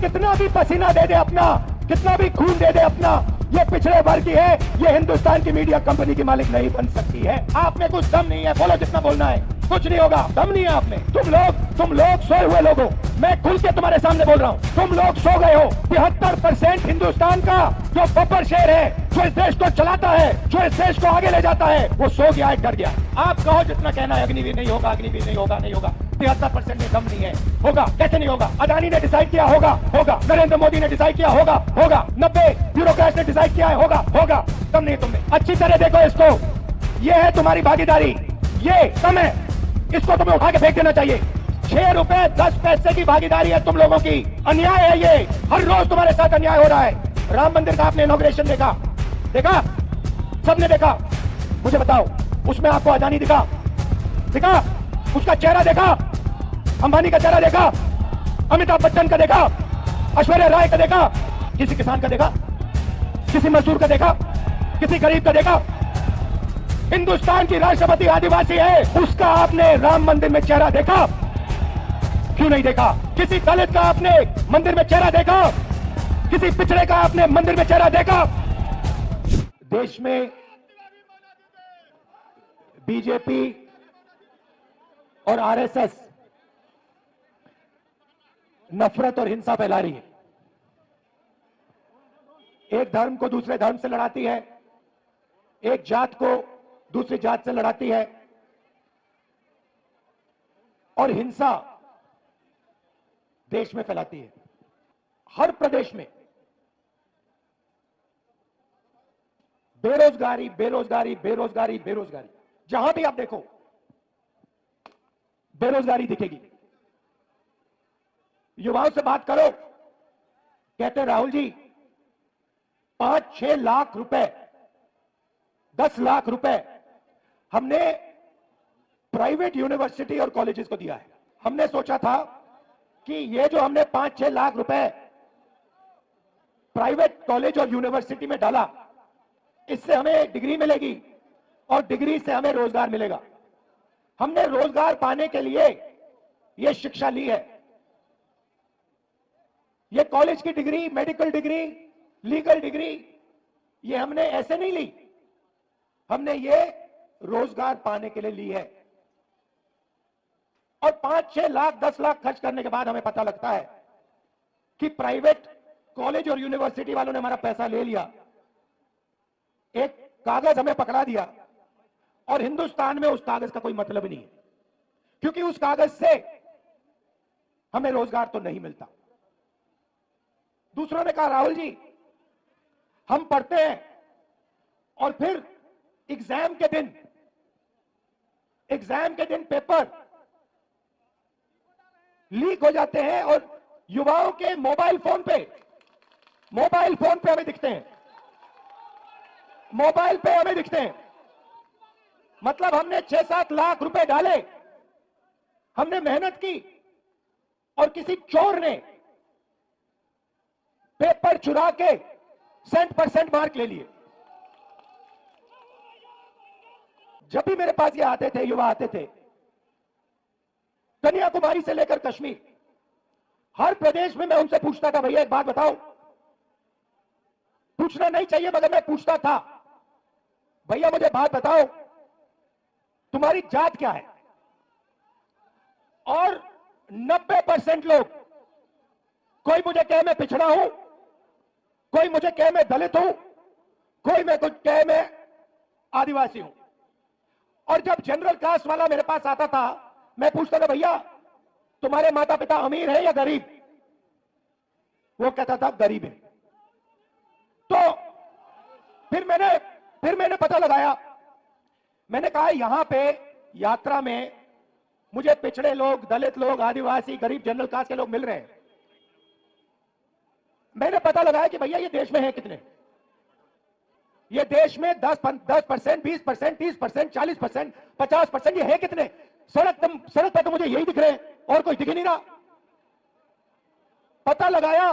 कितना भी पसीना दे दे अपना, कितना भी खून दे दे अपना, ये पिछड़े वर्ग की है, ये हिंदुस्तान की मीडिया कंपनी की मालिक नहीं बन सकती है। आप में कुछ दम नहीं है, बोलो जितना बोलना है, कुछ नहीं होगा, दम नहीं है आप में। तुम लोग सोए हुए लोगों, मैं खुल के तुम्हारे सामने बोल रहा हूँ, तुम लोग सो गए हो। 73% हिंदुस्तान का जो बब्बर शेर है, जो इस देश को चलाता है, जो इस देश को आगे ले जाता है, वो सो गया है, डर गया। आप कहो जितना कहना है, अग्निवीर नहीं होगा, अग्निवीर नहीं होगा, नहीं होगा। 73% में दम नहीं है, होगा, कैसे नहीं होगा? अदानी ने डिसाइड किया, होगा, होगा। नरेंद्र मोदी ने डिसाइड किया, होगा, होगा। 90 ब्यूरोक्रेट्स ने डिसाइड किया है, होगा, होगा। दम नहीं तुमने। अच्छी तरह देखो इसको, ये है तुम्हारी भागीदारी, ये कम है, इसको तुम्हें उठा के फेंक देना चाहिए। 6 रुपए 10 पैसे की भागीदारी है तुम लोगों की, अन्याय है ये। हर रोज तुम्हारे साथ अन्याय हो रहा है। राम मंदिर का आपने इनॉग्रेशन देखा, देखा, सबने देखा। मुझे बताओ, उसमें आपको अदानी दिखा, दिखा? उसका चेहरा देखा? अंबानी का चेहरा देखा? अमिताभ बच्चन का देखा? ऐश्वर्या राय का देखा? किसी किसान का देखा? किसी मजदूर का देखा? किसी गरीब का देखा? हिंदुस्तान की राष्ट्रपति आदिवासी है, उसका आपने राम मंदिर में चेहरा देखा? क्यों नहीं देखा? किसी दलित का आपने मंदिर में चेहरा देखा? किसी पिछड़े का आपने मंदिर में चेहरा देखा? देश में बीजेपी और आरएसएस नफरत और हिंसा फैला रही है। एक धर्म को दूसरे धर्म से लड़ाती है, एक जात को दूसरी जात से लड़ाती है, और हिंसा देश में फैलाती है। हर प्रदेश में बेरोजगारी, बेरोजगारी, बेरोजगारी, बेरोजगारी, जहां भी आप देखो बेरोजगारी दिखेगी। युवाओं से बात करो, कहते हैं राहुल जी 5-6 लाख रुपए, 10 लाख रुपए हमने प्राइवेट यूनिवर्सिटी और कॉलेजेस को दिया है। हमने सोचा था कि ये जो हमने 5-6 लाख रुपए प्राइवेट कॉलेज और यूनिवर्सिटी में डाला, इससे हमें डिग्री मिलेगी और डिग्री से हमें रोजगार मिलेगा। हमने रोजगार पाने के लिए यह शिक्षा ली है। ये कॉलेज की degree, medical degree, legal degree, ये हमने ऐसे नहीं ली, हमने ये रोजगार पाने के लिए ली है। और 5-6 लाख 10 लाख खर्च करने के बाद हमें पता लगता है कि प्राइवेट कॉलेज और यूनिवर्सिटी वालों ने हमारा पैसा ले लिया, एक कागज हमें पकड़ा दिया, और हिंदुस्तान में उस कागज का कोई मतलब नहीं है, क्योंकि उस कागज से हमें रोजगार तो नहीं मिलता। दूसरों ने कहा राहुल जी हम पढ़ते हैं और फिर एग्जाम के दिन पेपर लीक हो जाते हैं और युवाओं के मोबाइल फोन पे हमें दिखते हैं, मोबाइल पे हमें दिखते हैं। मतलब हमने 6-7 लाख रुपए डाले, हमने मेहनत की, और किसी चोर ने पेपर चुरा के 100% मार्क ले लिए। जब भी मेरे पास ये आते थे, युवा आते थे, कन्याकुमारी से लेकर कश्मीर, हर प्रदेश में मैं उनसे पूछता था, भैया एक बात बताओ, पूछना नहीं चाहिए मगर मैं पूछता था, भैया मुझे बात बताओ तुम्हारी जात क्या है? और 90% लोग, कोई मुझे कहे मैं पिछड़ा हूं, कोई मुझे कहे मैं दलित हूं, कोई मैं कुछ कहे मैं आदिवासी हूं। और जब जनरल कास्ट वाला मेरे पास आता था, मैं पूछता था भैया तुम्हारे माता पिता अमीर है या गरीब? वो कहता था गरीब है। तो फिर मैंने पता लगाया, मैंने कहा यहां पे यात्रा में मुझे पिछड़े लोग, दलित लोग, आदिवासी, गरीब, जनरल कास्ट के लोग मिल रहे हैं। मैंने पता लगाया कि भैया ये देश में है कितने? ये देश में 10%, 20%, 30%, 40%, 50%, ये है कितने? सड़क पर तो मुझे यही दिख रहे हैं और कोई दिख ही नहीं रहा। पता लगाया,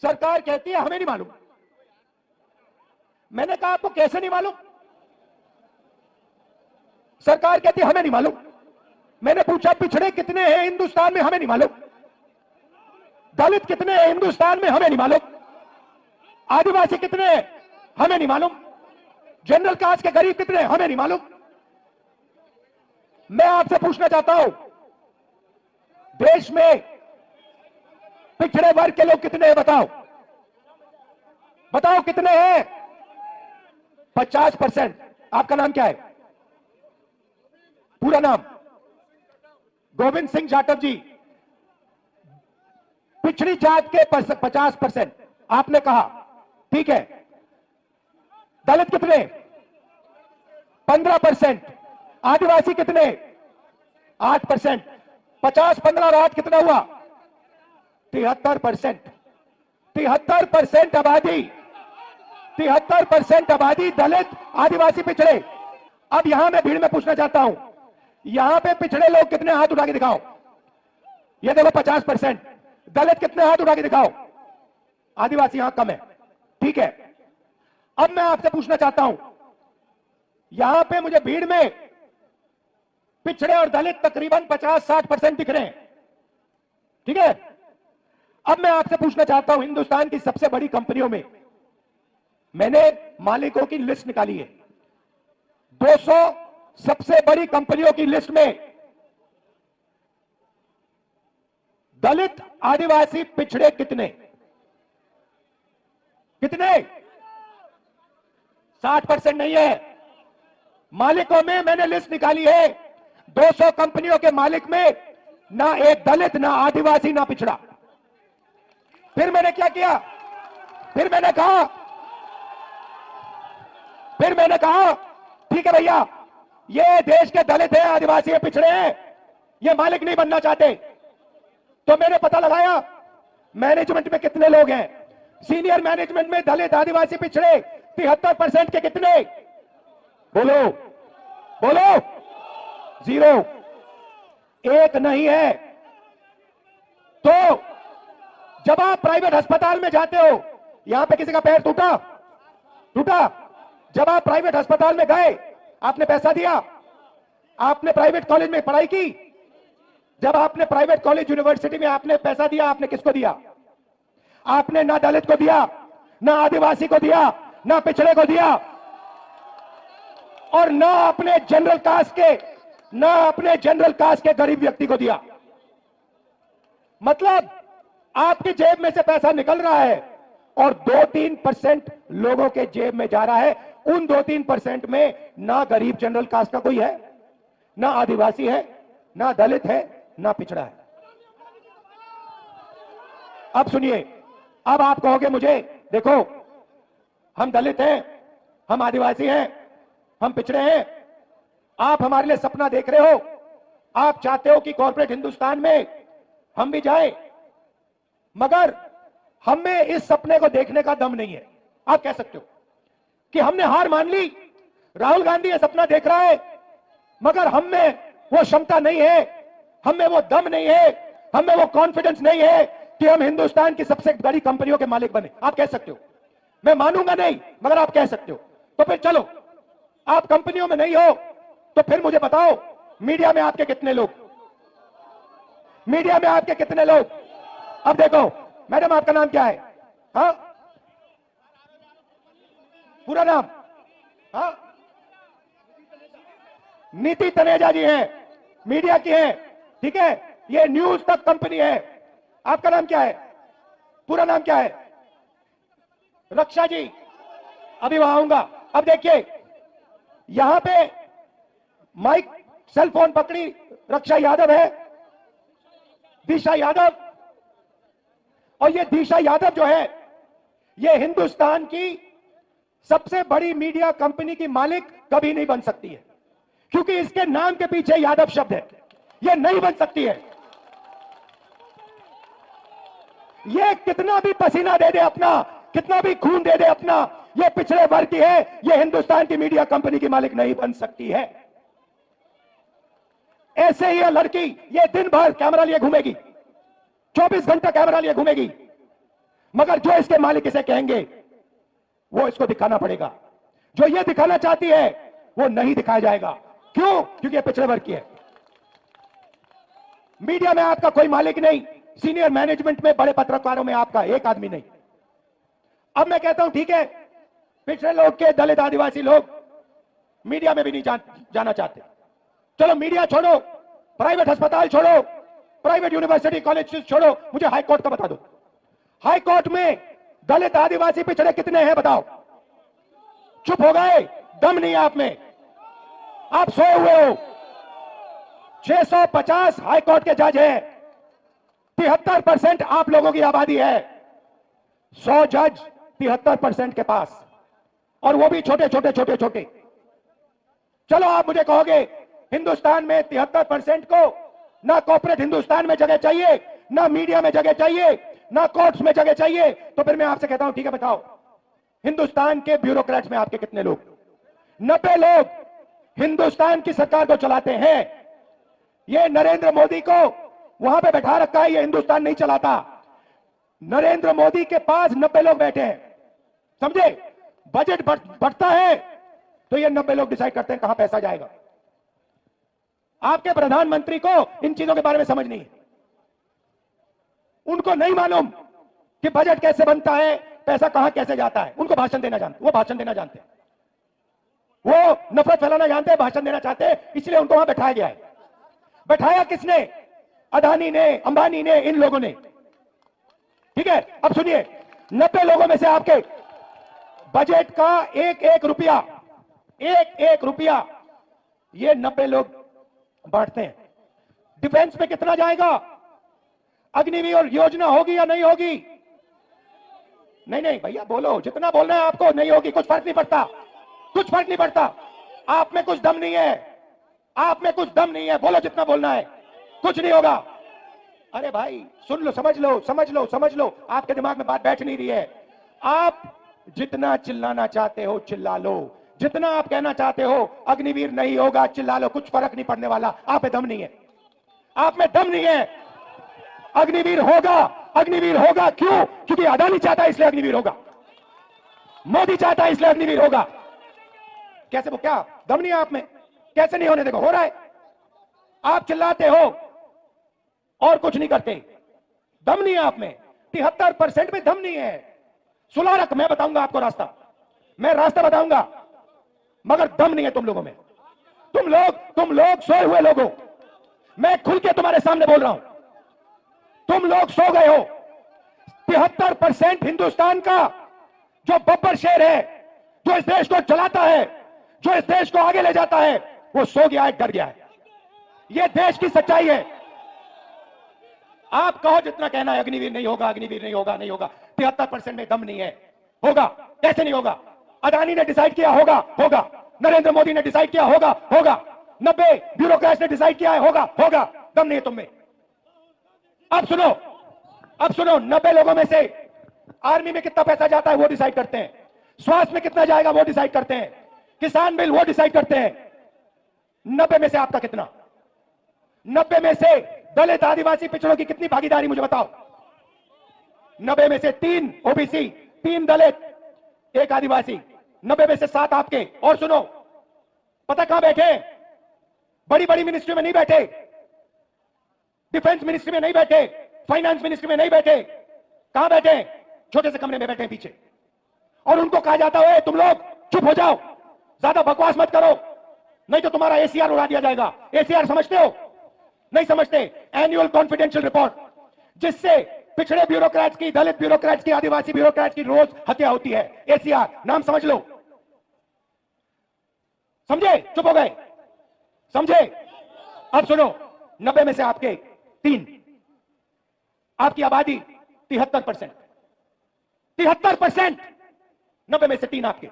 सरकार कहती है हमें नहीं मालूम। मैंने कहा आपको कैसे नहीं मालूम? सरकार कहती है हमें नहीं मालूम। मैंने पूछा पिछड़े कितने हैं हिंदुस्तान में? हमें नहीं मालूम। दलित कितने हैं हिंदुस्तान में हमें नहीं मालूम, आदिवासी कितने हैं हमें नहीं मालूम, जनरल कास्ट के गरीब कितने हैं हमें नहीं मालूम। मैं आपसे पूछना चाहता हूं, देश में पिछड़े वर्ग के लोग कितने हैं बताओ, बताओ कितने हैं? 50%। आपका नाम क्या है? पूरा नाम? गोविंद सिंह जाटव जी। पिछड़ी जात के 50% आपने कहा, ठीक है। दलित कितने? 15%। आदिवासी कितने? 8%। 50, 15 और 8 कितना हुआ? 73%। 73% आबादी, 73% आबादी दलित, आदिवासी, पिछड़े। अब यहां मैं भीड़ में पूछना चाहता हूं, यहां पे पिछड़े लोग कितने? हाथ उठा के दिखाओ। ये देखो 50%। दलित कितने? हाथ उठा के दिखाओ। आदिवासी यहां कम है, ठीक है। अब मैं आपसे पूछना चाहता हूं, यहां पे मुझे भीड़ में पिछड़े और दलित तकरीबन 50-60% दिख रहे हैं, ठीक है। अब मैं आपसे पूछना चाहता हूं, हिंदुस्तान की सबसे बड़ी कंपनियों में मैंने मालिकों की लिस्ट निकाली है, 200 सबसे बड़ी कंपनियों की लिस्ट में दलित, आदिवासी, पिछड़े कितने? कितने? 60% नहीं है। मालिकों में मैंने लिस्ट निकाली है, 200 कंपनियों के मालिक में ना एक दलित, ना आदिवासी, ना पिछड़ा। फिर मैंने क्या किया? फिर मैंने कहा ठीक है भैया, ये देश के दलित है, आदिवासी है, पिछड़े हैं, ये मालिक नहीं बनना चाहते। तो मैंने पता लगाया मैनेजमेंट में कितने लोग हैं। सीनियर मैनेजमेंट में दलित, आदिवासी, पिछड़े 73% के कितने? बोलो बोलो। 0, एक नहीं है। तो जब आप प्राइवेट अस्पताल में जाते हो, यहां पे किसी का पैर टूटा? जब आप प्राइवेट अस्पताल में गए, आपने पैसा दिया? आपने प्राइवेट कॉलेज में पढ़ाई की? जब आपने प्राइवेट कॉलेज, यूनिवर्सिटी में आपने पैसा दिया, आपने किसको दिया? आपने ना दलित को दिया, ना आदिवासी को दिया, ना पिछड़े को दिया, और ना अपने जनरल कास्ट के गरीब व्यक्ति को दिया। मतलब आपकी जेब में से पैसा निकल रहा है और 2-3% लोगों के जेब में जा रहा है। उन 2-3% में ना गरीब जनरल कास्ट का कोई है, ना आदिवासी है, ना दलित है, ना पिछड़ा है। अब सुनिए, अब आप कहोगे मुझे, देखो हम दलित हैं, हम आदिवासी हैं, हम पिछड़े हैं, आप हमारे लिए सपना देख रहे हो, आप चाहते हो कि कॉर्पोरेट हिंदुस्तान में हम भी जाएं, मगर हमें इस सपने को देखने का दम नहीं है। आप कह सकते हो कि हमने हार मान ली, राहुल गांधी ये सपना देख रहा है, मगर हमें वो क्षमता नहीं है, हमें वो दम नहीं है, हमें वो कॉन्फिडेंस नहीं है कि हम हिंदुस्तान की सबसे बड़ी कंपनियों के मालिक बने। आप कह सकते हो, मैं मानूंगा नहीं, मगर आप कह सकते हो। तो फिर चलो, आप कंपनियों में नहीं हो तो फिर मुझे बताओ, मीडिया में आपके कितने लोग? मीडिया में आपके कितने लोग? अब देखो मैडम, आपका नाम क्या है? हाँ, पूरा नाम? हाँ, नीति तनेजा जी हैं, मीडिया की हैं, ठीक है। ये न्यूज तक कंपनी है। आपका नाम क्या है? पूरा नाम क्या है? रक्षा जी, अभी वहां आऊंगा। अब देखिए, यहां पे माइक, सेल फोन पकड़ी रक्षा यादव है, दिशा यादव, और ये दिशा यादव जो है, ये हिंदुस्तान की सबसे बड़ी मीडिया कंपनी की मालिक कभी नहीं बन सकती है, क्योंकि इसके नाम के पीछे यादव शब्द है। ये नहीं बन सकती है। ये कितना भी पसीना दे दे अपना, कितना भी खून दे दे अपना, ये पिछड़े वर्ग की है, ये हिंदुस्तान की मीडिया कंपनी की मालिक नहीं बन सकती है। ऐसे ही ये लड़की, ये दिन भर कैमरा लिए घूमेगी, 24 घंटा कैमरा लिए घूमेगी, मगर जो इसके मालिक इसे कहेंगे वो इसको दिखाना पड़ेगा। जो ये दिखाना चाहती है वो नहीं दिखाया जाएगा। क्यों? क्योंकि ये पिछड़े वर्ग की है। मीडिया में आपका कोई मालिक नहीं, सीनियर मैनेजमेंट में, बड़े पत्रकारों में आपका एक आदमी नहीं। अब मैं कहता हूं ठीक है, पिछड़े लोग के, दलित आदिवासी लोग मीडिया में भी नहीं जाना चाहते। चलो मीडिया छोड़ो, प्राइवेट अस्पताल छोड़ो, प्राइवेट यूनिवर्सिटी कॉलेज छोड़ो, मुझे हाई कोर्ट का बता दो। हाई कोर्ट में दलित आदिवासी पिछड़े कितने हैं बताओ? चुप हो गए, दम नहीं है आप में, आप सोए हुए हो। 650 हाई कोर्ट के जज हैं, 73% आप लोगों की आबादी है, 100 जज 73% के पास, और वो भी छोटे छोटे छोटे छोटे। चलो आप मुझे कहोगे हिंदुस्तान में 73% को ना कॉर्पोरेट हिंदुस्तान में जगह चाहिए, ना मीडिया में जगह चाहिए, ना कोर्ट्स में जगह चाहिए, तो फिर मैं आपसे कहता हूं ठीक है बताओ, हिंदुस्तान के ब्यूरोक्रेट्स में आपके कितने लोग? 90 लोग हिंदुस्तान की सरकार को चलाते हैं। ये नरेंद्र मोदी को वहां पे बैठा रखा है, ये हिंदुस्तान नहीं चलाता। नरेंद्र मोदी के पास 90 लोग बैठे हैं, समझे? बजट बढ़ता है तो ये 90 लोग डिसाइड करते हैं कहां पैसा जाएगा। आपके प्रधानमंत्री को इन चीजों के बारे में समझ नहीं है, उनको नहीं मालूम कि बजट कैसे बनता है, पैसा कहां कैसे जाता है। उनको भाषण देना जानते, वो भाषण देना जानते हैं, वो नफरत फैलाना जानते हैं, भाषण देना चाहते हैं, इसलिए उनको वहां बैठाया गया है। बैठाया किसने? अदानी ने, अंबानी ने, इन लोगों ने। ठीक है, अब सुनिए, 90 लोगों में से आपके बजट का एक एक रुपया ये 90 लोग बांटते हैं। डिफेंस पे कितना जाएगा? अग्निवीर योजना होगी या नहीं होगी? नहीं नहीं भैया बोलो, जितना बोलना है आपको, नहीं होगी, कुछ फर्क नहीं पड़ता, कुछ फर्क नहीं पड़ता। आप में कुछ दम नहीं है, आप में कुछ दम नहीं है, बोलो जितना बोलना है, कुछ नहीं होगा। अरे भाई सुन लो, समझ लो, समझ लो, समझ लो, आपके दिमाग में बात बैठ नहीं रही है। आप जितना चिल्लाना चाहते हो चिल्ला लो, जितना आप कहना चाहते हो अग्निवीर नहीं होगा चिल्ला लो, कुछ फर्क नहीं पड़ने वाला। आप में दम नहीं है, आप में दम नहीं है। अग्निवीर होगा, अग्निवीर होगा, क्यों? क्योंकि अदानी चाहता है इसलिए अग्निवीर होगा, मोदी चाहता है इसलिए अग्निवीर होगा। कैसे? वो क्या दम नहीं है आप में? कैसे नहीं होने? देखो हो रहा है, आप चिल्लाते हो और कुछ नहीं करते, दम नहीं है आप में। 73% में दम नहीं है। सुला रख, मैं बताऊंगा आपको रास्ता, मैं रास्ता बताऊंगा, मगर दम नहीं है तुम लोगों में। तुम लोग सोए हुए लोगों, मैं खुल के तुम्हारे सामने बोल रहा हूं, तुम लोग सो गए हो। 73% हिंदुस्तान का जो बब्बर शेर है, जो इस देश को चलाता है, जो इस देश को आगे ले जाता है, वो सो गया है, डर गया है। ये देश की सच्चाई है। आप कहो जितना कहना है अग्निवीर नहीं होगा, अग्निवीर नहीं होगा, नहीं होगा। 73% में दम नहीं है, होगा। कैसे नहीं होगा? अदानी ने डिसाइड किया, होगा, होगा। नरेंद्र मोदी ने डिसाइड किया, होगा, होगा। 90 ब्यूरोक्रेट्स ने डिसाइड किया है, होगा, होगा। दम नहीं है तुम में। अब सुनो, 90 लोगों में से आर्मी में कितना पैसा जाता है वो डिसाइड करते हैं, स्वास्थ्य में कितना जाएगा वो डिसाइड करते हैं, किसान बिल वो डिसाइड करते हैं। 90 में से आपका कितना? 90 में से दलित आदिवासी पिछड़ों की कितनी भागीदारी मुझे बताओ? 90 में से 3 ओबीसी, 3 दलित, 1 आदिवासी, 90 में से 7 आपके। और सुनो, पता कहां बैठे? बड़ी बड़ी मिनिस्ट्री में नहीं बैठे, डिफेंस मिनिस्ट्री में नहीं बैठे, फाइनेंस मिनिस्ट्री में नहीं बैठे। कहां बैठे? छोटे से कमरे में बैठे पीछे। और उनको कहा जाता है तुम लोग चुप हो जाओ, ज्यादा बकवास मत करो, नहीं तो तुम्हारा एसीआर उड़ा दिया जाएगा। एसीआर समझते हो? नहीं समझते। एनुअल कॉन्फिडेंशियल रिपोर्ट, जिससे पिछड़े ब्यूरोक्रेट्स की, दलित ब्यूरोक्रेट्स की, आदिवासी ब्यूरोक्रेट्स की रोज हत्या होती है। एसीआर नाम समझ लो। समझे? चुप हो गए? समझे? अब सुनो, 90 में से आपके 3, आपकी आबादी 73%, 73%, 90 में से 3 आपके।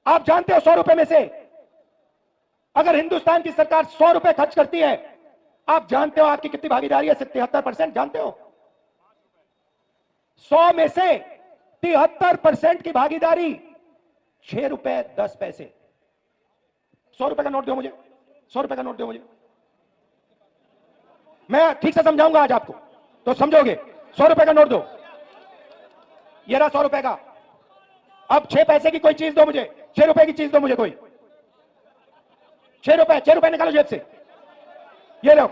आप जानते हो 100 रुपए में से अगर हिंदुस्तान की सरकार 100 रुपए खर्च करती है, आप जानते हो आपकी कितनी भागीदारी है? 73%। जानते हो? 100 में से 73% की भागीदारी 6 रुपए 10 पैसे। 100 रुपए का नोट दो मुझे, 100 रुपए का नोट दो मुझे, मैं ठीक से समझाऊंगा आज आपको तो समझोगे। 100 रुपए का नोट दो, ये रहा 100 रुपए का। अब 6 पैसे की कोई चीज दो मुझे, 6 रुपए की चीज दो मुझे कोई। 6 रुपए निकालो जेब से, ये लो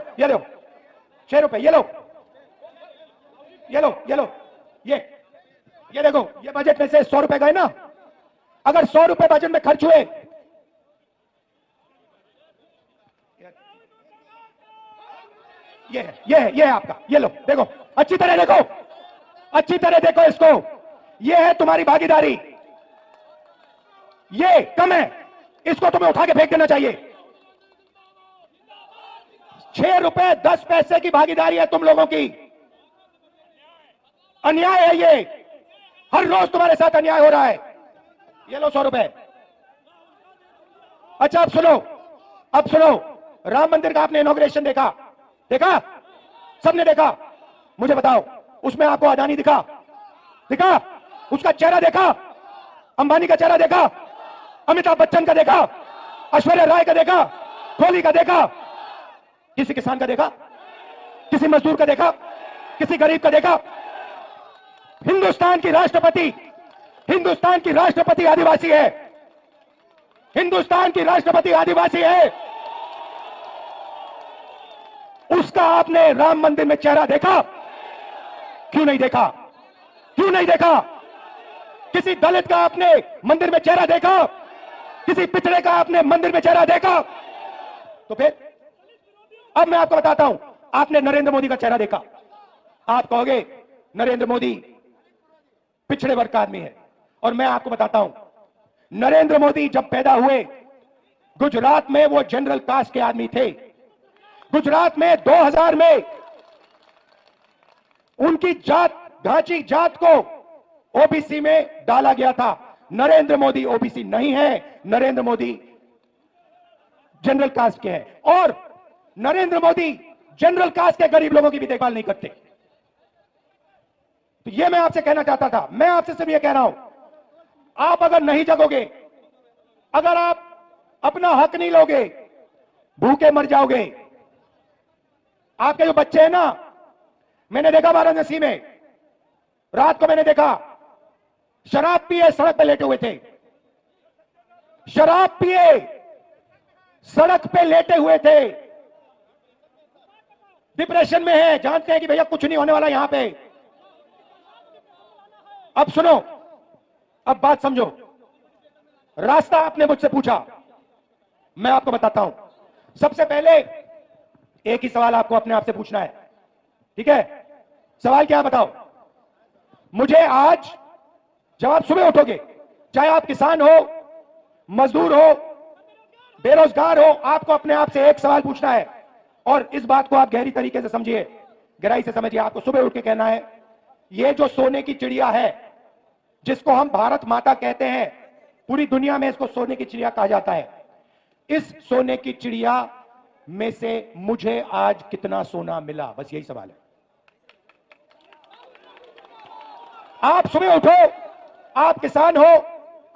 6 रुपए, ये लो ये लो, ये लो, ये देखो, ये बजट में से 100 रुपए गए ना। अगर 100 रुपए बजट में खर्च हुए, ये है आपका, ये लो, देखो, अच्छी तरह देखो, अच्छी तरह देखो इसको। ये है तुम्हारी भागीदारी, ये कम है, इसको तुम्हें उठा के फेंक देना चाहिए। 6 रुपए 10 पैसे की भागीदारी है तुम लोगों की। अन्याय है ये, हर रोज तुम्हारे साथ अन्याय हो रहा है। ये लो 100 रुपए। अच्छा अब सुनो, राम मंदिर का आपने इनॉग्रेशन देखा? सबने देखा? मुझे बताओ, उसमें आपको अडानी दिखा? उसका चेहरा देखा? अंबानी का चेहरा देखा? अमिताभ बच्चन का देखा? ऐश्वर्या राय का देखा? कोहली का देखा? किसी किसान का देखा? किसी मजदूर का देखा? किसी गरीब का देखा? हिंदुस्तान की राष्ट्रपति आदिवासी है। हिंदुस्तान की राष्ट्रपति आदिवासी है। उसका आपने राम मंदिर में चेहरा देखा? क्यों नहीं देखा? किसी दलित का आपने मंदिर में चेहरा देखा? किसी पिछड़े का आपने मंदिर में चेहरा देखा? तो फिर अब मैं आपको बताता हूं, आपने नरेंद्र मोदी का चेहरा देखा। आप कहोगे नरेंद्र मोदी पिछड़े वर्ग का आदमी है, और मैं आपको बताता हूं, नरेंद्र मोदी जब पैदा हुए, गुजरात में वो जनरल कास्ट के आदमी थे। गुजरात में 2000 में उनकी घाची जात को ओबीसी में डाला गया था। नरेंद्र मोदी ओबीसी नहीं है, नरेंद्र मोदी जनरल कास्ट के हैं, और नरेंद्र मोदी जनरल कास्ट के गरीब लोगों की भी देखभाल नहीं करते। तो ये मैं आपसे कहना चाहता था। मैं आपसे सिर्फ ये कह रहा हूं, आप अगर नहीं जगोगे, अगर आप अपना हक नहीं लोगे, भूखे मर जाओगे। आपके जो बच्चे हैं ना, मैंने देखा वाराणसी में, रात को मैंने देखा, शराब पिए सड़क पे लेटे हुए थे। शराब पिए सड़क पे लेटे हुए थे। डिप्रेशन में है, जानते हैं कि भैया कुछ नहीं होने वाला यहां पे। अब सुनो, अब बात समझो। रास्ता आपने मुझसे पूछा, मैं आपको बताता हूं। सबसे पहले एक ही सवाल आपको अपने आप से पूछना है, ठीक है? सवाल क्या है बताओ मुझे। आज जब आप सुबह उठोगे, चाहे आप किसान हो, मजदूर हो, बेरोजगार हो, आपको अपने आप से एक सवाल पूछना है, और इस बात को आप गहरी तरीके से समझिए, गहराई से समझिए। आपको सुबह उठ के कहना है, ये जो सोने की चिड़िया है, जिसको हम भारत माता कहते हैं, पूरी दुनिया में इसको सोने की चिड़िया कहा जाता है, इस सोने की चिड़िया में से मुझे आज कितना सोना मिला? बस यही सवाल है। आप सुबह उठो, आप किसान हो,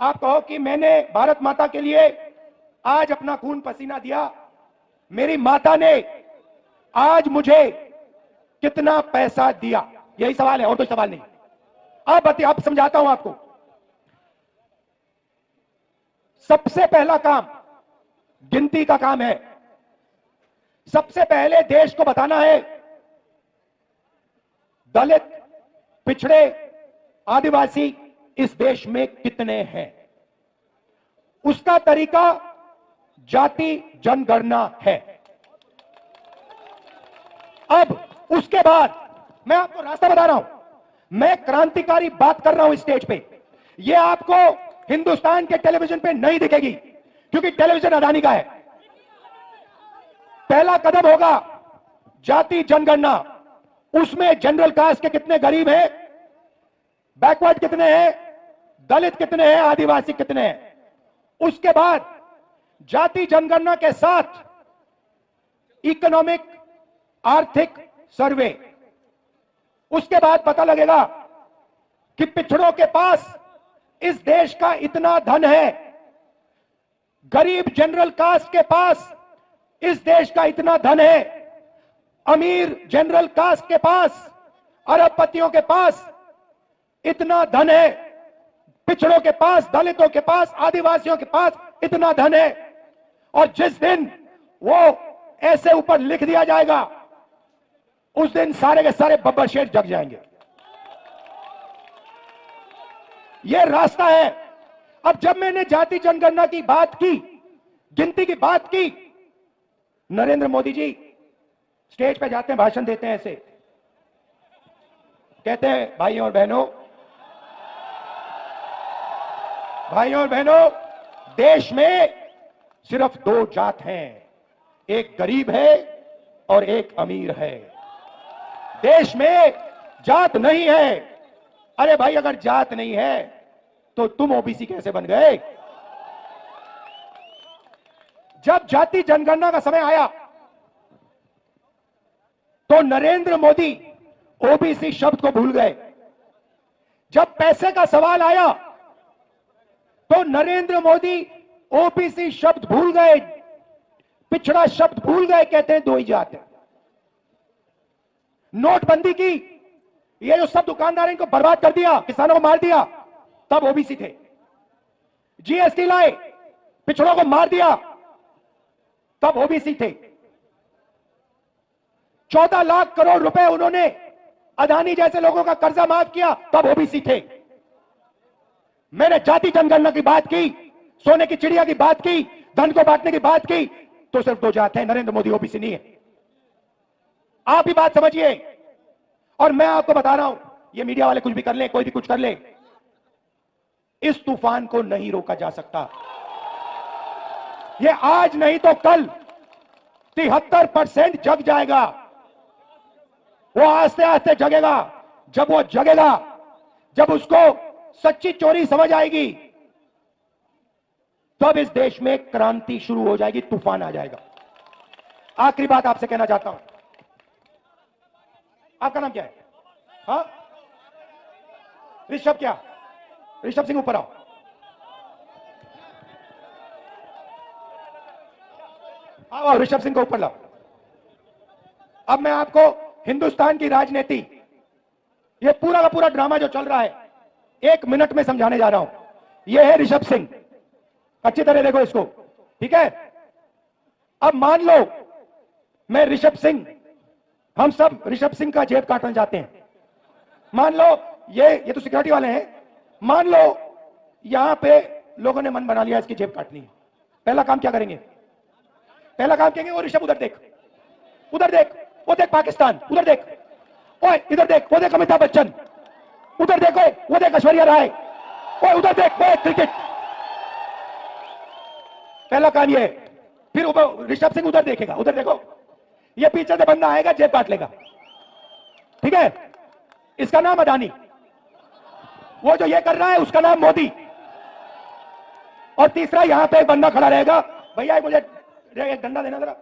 आप कहो कि मैंने भारत माता के लिए आज अपना खून पसीना दिया, मेरी माता ने आज मुझे कितना पैसा दिया? यही सवाल है, और कोई सवाल नहीं। अब समझाता हूं आपको। सबसे पहला काम गिनती का काम है। सबसे पहले देश को बताना है दलित, पिछड़े, आदिवासी इस देश में कितने हैं। उसका तरीका जाति जनगणना है। अब उसके बाद मैं आपको रास्ता बता रहा हूं, मैं क्रांतिकारी बात कर रहा हूं स्टेज पे। यह आपको हिंदुस्तान के टेलीविजन पे नहीं दिखेगी, क्योंकि टेलीविजन अडानी का है। पहला कदम होगा जाति जनगणना। उसमें जनरल कास्ट के कितने गरीब हैं, बैकवर्ड कितने हैं, दलित कितने हैं, आदिवासी कितने हैं। उसके बाद जाति जनगणना के साथ इकोनॉमिक, आर्थिक सर्वे। उसके बाद पता लगेगा कि पिछड़ों के पास इस देश का इतना धन है, गरीब जनरल कास्ट के पास इस देश का इतना धन है, अमीर जनरल कास्ट के पास, अरबपतियों के पास इतना धन है, पिछड़ों के पास, दलितों के पास, आदिवासियों के पास इतना धन है। और जिस दिन वो ऐसे ऊपर लिख दिया जाएगा, उस दिन सारे के सारे बब्बर शेर जग जाएंगे। ये रास्ता है। अब जब मैंने जाति जनगणना की बात की, गिनती की बात की, नरेंद्र मोदी जी स्टेज पे जाते हैं, भाषण देते हैं, ऐसे कहते हैं, भाइयों और बहनों, देश में सिर्फ दो जात हैं, एक गरीब है और एक अमीर है। देश में जात नहीं है। अरे भाई, अगर जात नहीं है तो तुम ओबीसी कैसे बन गए? जब जाति जनगणना का समय आया तो नरेंद्र मोदी ओबीसी शब्द को भूल गए। जब पैसे का सवाल आया तो नरेंद्र मोदी ओबीसी शब्द भूल गए, पिछड़ा शब्द भूल गए, कहते हैं दो ही जात है। नोटबंदी की, ये जो सब दुकानदार इनको बर्बाद कर दिया, किसानों को मार दिया, तब ओबीसी थे। जीएसटी लाए, पिछड़ों को मार दिया, तब ओबीसी थे। 14 लाख करोड़ रुपए उन्होंने अदानी जैसे लोगों का कर्जा माफ किया, तब ओबीसी थे। मैंने जाति जनगणना की बात की, सोने की चिड़िया की बात की, धन को बांटने की बात की, तो सिर्फ दो जात है, नरेंद्र मोदी ओबीसी नहीं है। आप ही बात समझिए। और मैं आपको बता रहा हूं, ये मीडिया वाले कुछ भी कर ले, कोई भी कुछ कर ले, इस तूफान को नहीं रोका जा सकता। ये आज नहीं तो कल 73% जग जाएगा। वो आस्ते आस्ते जगेगा। जब वो जगेगा, जब उसको सच्ची चोरी समझ आएगी, तब इस देश में क्रांति शुरू हो जाएगी, तूफान आ जाएगा। आखिरी बात आपसे कहना चाहता हूं। आपका नाम क्या है? हाँ, ऋषभ। क्या ऋषभ सिंह, ऊपर आओ। आओ, ऋषभ सिंह को ऊपर लाओ। अब मैं आपको हिंदुस्तान की राजनीति, ये पूरा का पूरा ड्रामा जो चल रहा है, 1 मिनट में समझाने जा रहा हूं। ये है ऋषभ सिंह, अच्छी तरह देखो इसको, ठीक है? अब मान लो मैं ऋषभ सिंह, हम सब ऋषभ सिंह का जेब काटना चाहते हैं। मान लो ये तो सिक्योरिटी वाले हैं। मान लो यहां पे लोगों ने मन बना लिया इसकी जेब काटनी है। पहला काम क्या करेंगे? पहला काम कहेंगे, वो ऋषभ उधर देख, उधर देख, वो देख पाकिस्तान, उधर देख, ओए इधर देख, वो देख अमिताभ बच्चन, उधर देखो, वो देख ऐश्वर्या राय, ओए उधर देख, वो क्रिकेट। पहला काम ये है। फिर ऋषभ सिंह उधर देखेगा, उधर देखो, ये पीछे से बंदा आएगा, जेब काट लेगा, ठीक है? इसका नाम अदानी। वो जो ये कर रहा है उसका नाम मोदी। और तीसरा यहां पे एक बंदा खड़ा रहेगा, भैया मुझे एक डंडा देना जरा।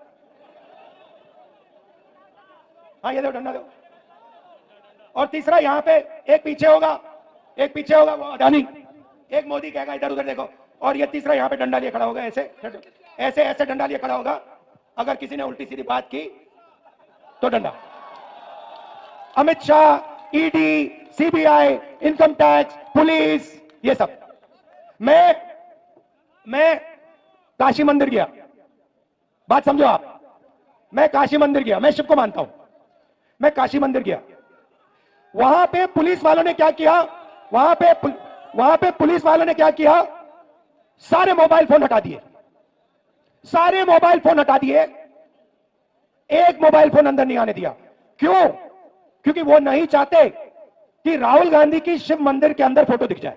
हाँ, ये दो, डंडा दो। और तीसरा यहां पे एक पीछे होगा, वो अदानी, एक मोदी कहेगा इधर उधर देखो। और ये तीसरा यहां पे डंडा लिए खड़ा होगा, ऐसे ऐसे ऐसे डंडा लिए खड़ा होगा। अगर किसी ने उल्टी सीधी बात की तो डंडा। Amit Shah, ED, CBI, income tax, police, ये सब। मैं काशी मंदिर गया, बात समझो आप। मैं काशी मंदिर गया, मैं शिव को मानता हूं। मैं काशी मंदिर गया, वहां पे पुलिस वालों ने क्या किया? वहां पे पुलिस वालों ने क्या किया? सारे मोबाइल फोन हटा दिए, सारे मोबाइल फोन हटा दिए। एक मोबाइल फोन अंदर नहीं आने दिया। क्यों? क्योंकि वो नहीं चाहते कि राहुल गांधी की शिव मंदिर के अंदर फोटो दिख जाए।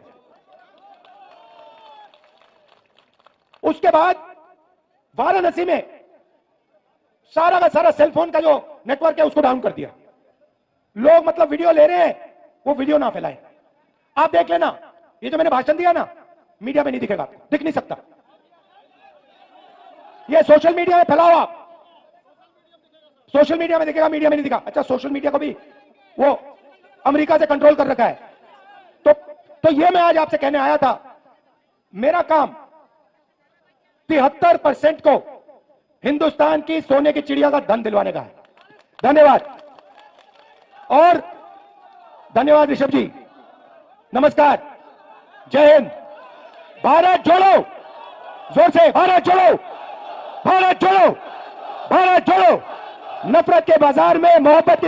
उसके बाद वाराणसी में सारा का सारा सेलफोन का जो नेटवर्क है उसको डाउन कर दिया। लोग मतलब वीडियो ले रहे हैं, वो वीडियो ना फैलाएं। आप देख लेना, ये जो मैंने भाषण दिया ना, मीडिया में नहीं दिखेगा, दिख नहीं सकता। ये सोशल मीडिया में फैलाओ आप, सोशल मीडिया में दिखेगा, मीडिया में नहीं दिखा। अच्छा, सोशल मीडिया को भी वो अमेरिका से कंट्रोल कर रखा है। तो ये मैं आज आपसे कहने आया था, मेरा काम 73% को हिंदुस्तान की सोने की चिड़िया का धन दिलवाने का है। धन्यवाद। और धन्यवाद ऋषभ जी, नमस्कार, जय हिंद, भारत जोड़ो, जोर से भारत जोड़ो, भारत जोड़ो, भारत जोड़ो। नफरत के बाजार में मोहब्बत की